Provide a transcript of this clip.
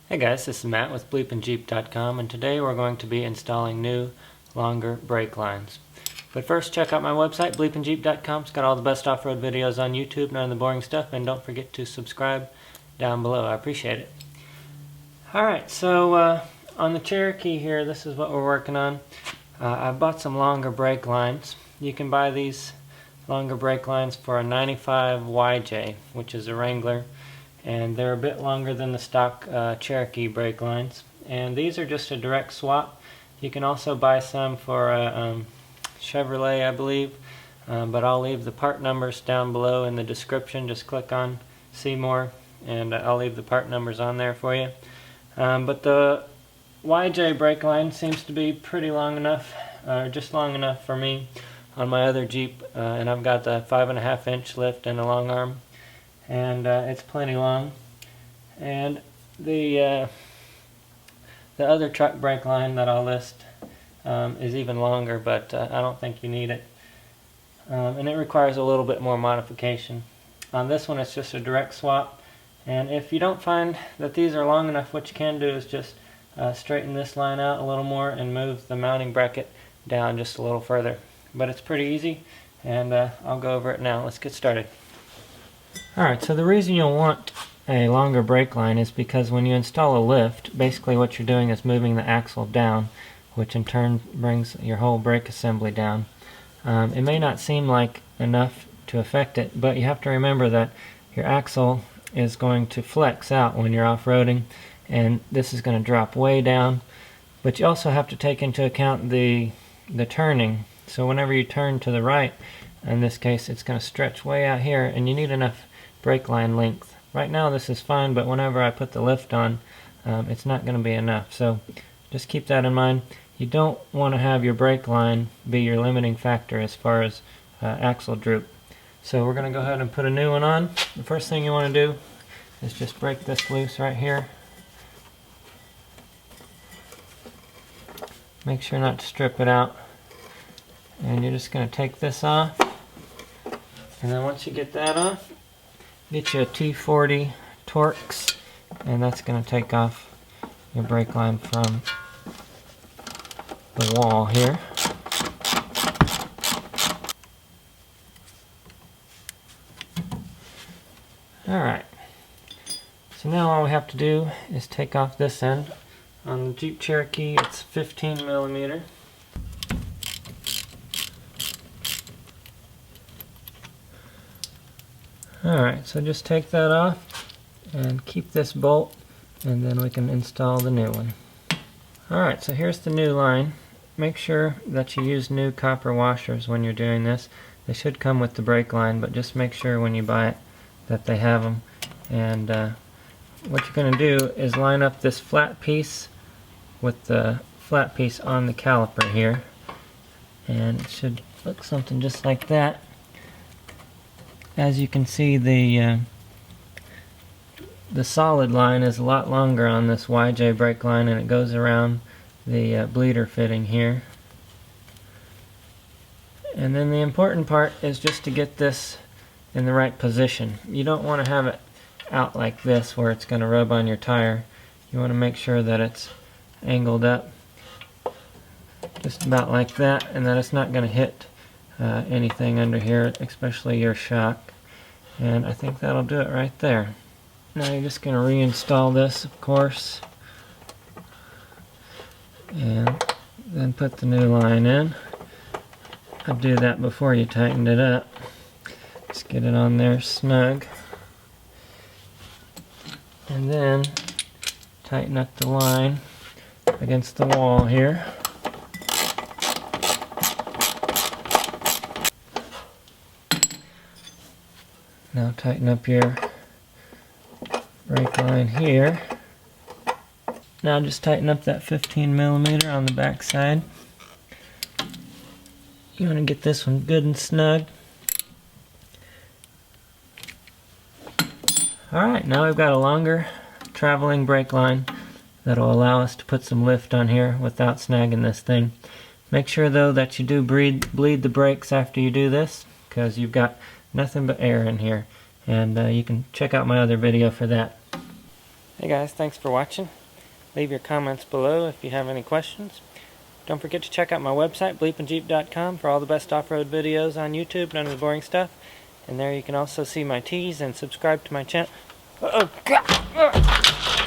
Hey guys, this is Matt with BleepinJeep.com, and today we're going to be installing new, longer brake lines. But first, check out my website, BleepinJeep.com. It's got all the best off-road videos on YouTube, none of the boring stuff, and don't forget to subscribe down below. I appreciate it. Alright, so on the Cherokee here, this is what we're working on. I bought some longer brake lines. You can buy these longer brake lines for a 95 YJ, which is a Wrangler, and they're a bit longer than the stock Cherokee brake lines. And these are just a direct swap. You can also buy some for a Chevrolet, I believe, but I'll leave the part numbers down below in the description. Just click on see more and I'll leave the part numbers on there for you. But the YJ brake line seems to be pretty long enough, just long enough for me on my other Jeep, and I've got the 5.5 inch lift and a long arm, and it's plenty long. And the other truck brake line that I'll list is even longer, but I don't think you need it, and it requires a little bit more modification. On this one it's just a direct swap, and if you don't find that these are long enough, what you can do is just straighten this line out a little more and move the mounting bracket down just a little further. But it's pretty easy, and I'll go over it now. Let's get started. Alright, so the reason you'll want a longer brake line is because when you install a lift, basically what you're doing is moving the axle down, which in turn brings your whole brake assembly down. It may not seem like enough to affect it, but you have to remember that your axle is going to flex out when you're off-roading, and this is going to drop way down. But you also have to take into account the turning. So whenever you turn to the right, in this case it's going to stretch way out here, and you need enough brake line length. Right now this is fine, but whenever I put the lift on, it's not going to be enough. So just keep that in mind. You don't want to have your brake line be your limiting factor as far as axle droop. So we're going to go ahead and put a new one on. The first thing you want to do is just break this loose right here. Make sure not to strip it out. And you're just going to take this off, and then once you get that off, get you a T40 Torx, and that's going to take off your brake line from the wall here. Alright, so now all we have to do is take off this end. On the Jeep Cherokee it's 15 millimeter. Alright, so just take that off and keep this bolt, and then we can install the new one. Alright, so here's the new line. Make sure that you use new copper washers when you're doing this. They should come with the brake line, but just make sure when you buy it that they have them. And what you're going to do is line up this flat piece with the flat piece on the caliper here, and it should look something just like that. As you can see, the solid line is a lot longer on this YJ brake line, and it goes around the bleeder fitting here. And then the important part is just to get this in the right position. You don't want to have it out like this where it's going to rub on your tire. You want to make sure that it's angled up just about like that, and that it's not going to hit anything under here, especially your shock. And I think that'll do it right there. Now you're just going to reinstall this, of course, and then put the new line in. I'd do that before you tightened it up. Just get it on there snug, and then tighten up the line against the wall here. Now tighten up your brake line here. Now just tighten up that 15 millimeter on the back side. You want to get this one good and snug. Alright, now we've got a longer traveling brake line that'll allow us to put some lift on here without snagging this thing. Make sure though that you do bleed the brakes after you do this, because you've got nothing but air in here, and you can check out my other video for that. Hey guys, thanks for watching. Leave your comments below if you have any questions. Don't forget to check out my website, BleepinJeep.com, for all the best off-road videos on YouTube, none of the boring stuff. And there you can also see my tees and subscribe to my channel. Oh, God!